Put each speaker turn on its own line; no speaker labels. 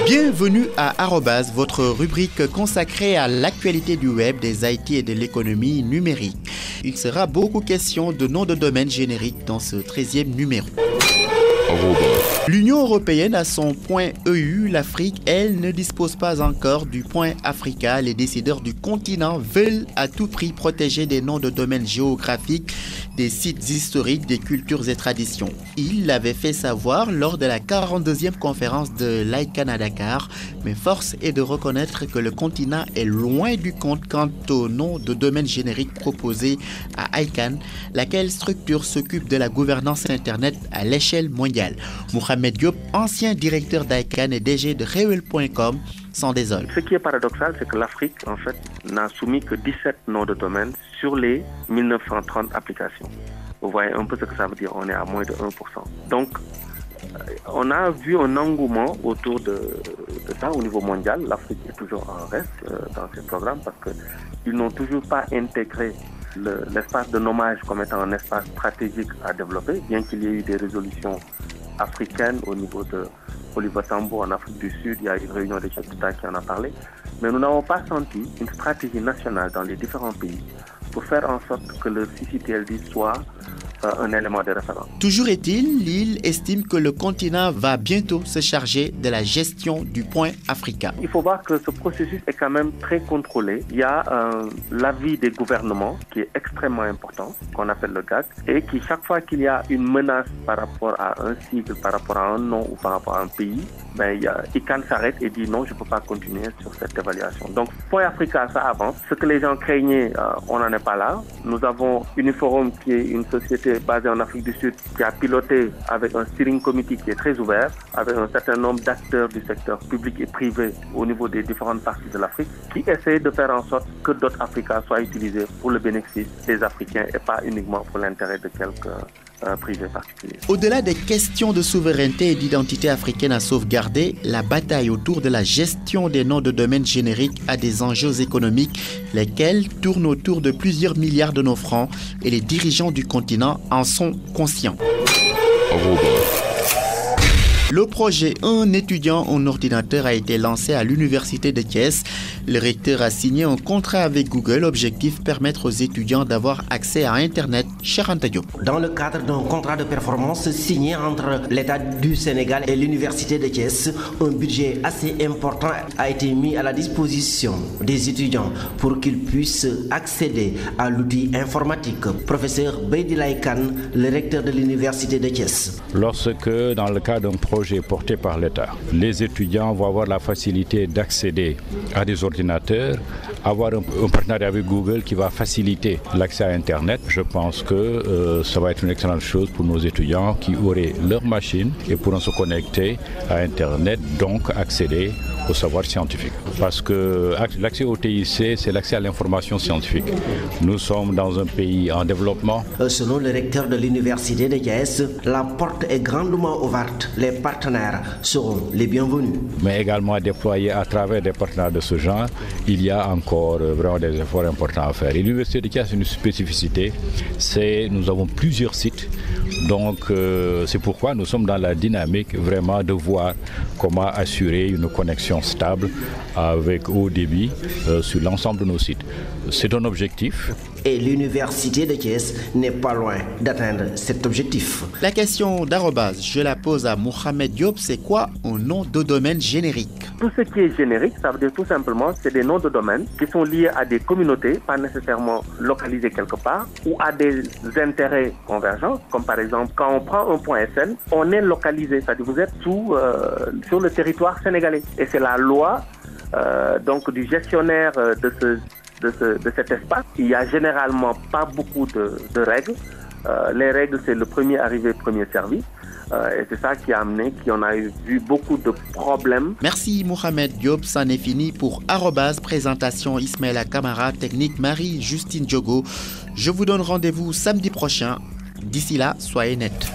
Bienvenue à Arobase, votre rubrique consacrée à l'actualité du web, des IT et de l'économie numérique. Il sera beaucoup question de noms de domaine génériques dans ce 13e numéro. L'Union européenne a son .eu, l'Afrique, elle, ne dispose pas encore du .africa. Les décideurs du continent veulent à tout prix protéger des noms de domaine géographiques, des sites historiques, des cultures et traditions. Ils l'avaient fait savoir lors de la 42e conférence de l'ICANN à Dakar, mais force est de reconnaître que le continent est loin du compte quant au nom de domaine générique proposé à ICANN, laquelle structure s'occupe de la gouvernance Internet à l'échelle mondiale. Mohamed Diop, ancien directeur d'ICANN et DG de Rewel.com, s'en désole.
Ce qui est paradoxal, c'est que l'Afrique, en fait, n'a soumis que 17 noms de domaine sur les 1930 applications. Vous voyez un peu ce que ça veut dire, on est à moins de 1%. Donc, on a vu un engouement autour de ça au niveau mondial. L'Afrique est toujours en reste dans ces programmes parce qu'ils n'ont toujours pas intégré l'espace de nommage comme étant un espace stratégique à développer, bien qu'il y ait eu des résolutions africaines au niveau de Oliver Tambo en Afrique du Sud. Il y a une réunion des chefs d'État qui en a parlé. Mais nous n'avons pas senti une stratégie nationale dans les différents pays pour faire en sorte que le CCTLD soit un élément de référence.
Toujours est-il, l'île estime que le continent va bientôt se charger de la gestion du .africa.
Il faut voir que ce processus est quand même très contrôlé. Il y a l'avis des gouvernements qui est extrêmement important, qu'on appelle le GAC, et qui chaque fois qu'il y a une menace par rapport à un sigle, par rapport à un nom ou par rapport à un pays, ICANN s'arrête et dit non, je ne peux pas continuer sur cette évaluation. Donc, .africa, ça avance. Ce que les gens craignaient, on n'en est pas là. Nous avons Uniforum qui est une société basée en Afrique du Sud qui a piloté avec un steering committee qui est très ouvert, avec un certain nombre d'acteurs du secteur public et privé au niveau des différentes parties de l'Afrique, qui essaie de faire en sorte que .africa soit utilisé pour le bénéfice des Africains et pas uniquement pour l'intérêt de quelques privés particuliers.
Au-delà des questions de souveraineté et d'identité africaine à sauvegarder, la bataille autour de la gestion des noms de domaine génériques a des enjeux économiques, lesquels tournent autour de plusieurs milliards de nos francs et les dirigeants du continent en sont conscients. Le projet Un étudiant, un ordinateur a été lancé à l'université de Thiès. Le recteur a signé un contrat avec Google, objectif permettre aux étudiants d'avoir accès à Internet. Cheikh Anta Diop.
Dans le cadre d'un contrat de performance signé entre l'État du Sénégal et l'université de Thiès, un budget assez important a été mis à la disposition des étudiants pour qu'ils puissent accéder à l'outil informatique. Professeur Beydilay Kane, le recteur de l'université de Thiès.
Lorsque, dans le cadre d'un projet porté par l'État, les étudiants vont avoir la facilité d'accéder à des ordinateurs, avoir un partenariat avec Google qui va faciliter l'accès à Internet. Je pense que ça va être une excellente chose pour nos étudiants qui auraient leur machine et pourront se connecter à Internet, donc accéder au savoir scientifique. Parce que l'accès au TIC, c'est l'accès à l'information scientifique. Nous sommes dans un pays en développement.
Selon le recteur de l'université de Thiès, la porte est grandement ouverte. Les partenaires seront les bienvenus.
Mais également déployer à travers des partenaires de ce genre, il y a encore vraiment des efforts importants à faire. Et l'université de Thiès a une spécificité, nous avons plusieurs sites. Donc c'est pourquoi nous sommes dans la dynamique vraiment de voir comment assurer une connexion stable avec haut débit sur l'ensemble de nos sites. C'est un objectif.
Et l'université de Thiès n'est pas loin d'atteindre cet objectif.
La question d'Arobase, je la pose à Mohamed Diop, c'est quoi un nom de domaine générique?
Tout ce qui est générique, ça veut dire tout simplement, c'est des noms de domaine qui sont liés à des communautés, pas nécessairement localisées quelque part, ou à des intérêts convergents, comme par exemple, quand on prend un .sn, on est localisé, c'est-à-dire vous êtes sur le territoire sénégalais. Et c'est la loi donc du gestionnaire de cet espace. Il n'y a généralement pas beaucoup de règles. Les règles, c'est le premier arrivé, premier servi. Et c'est ça qui a amené qu'on a vu beaucoup de problèmes.
Merci Mohamed Diop, c'en est fini pour Arobase, présentation Ismaïla Kamara, technique Marie-Justine Diogo. Je vous donne rendez-vous samedi prochain. D'ici là, soyez nets.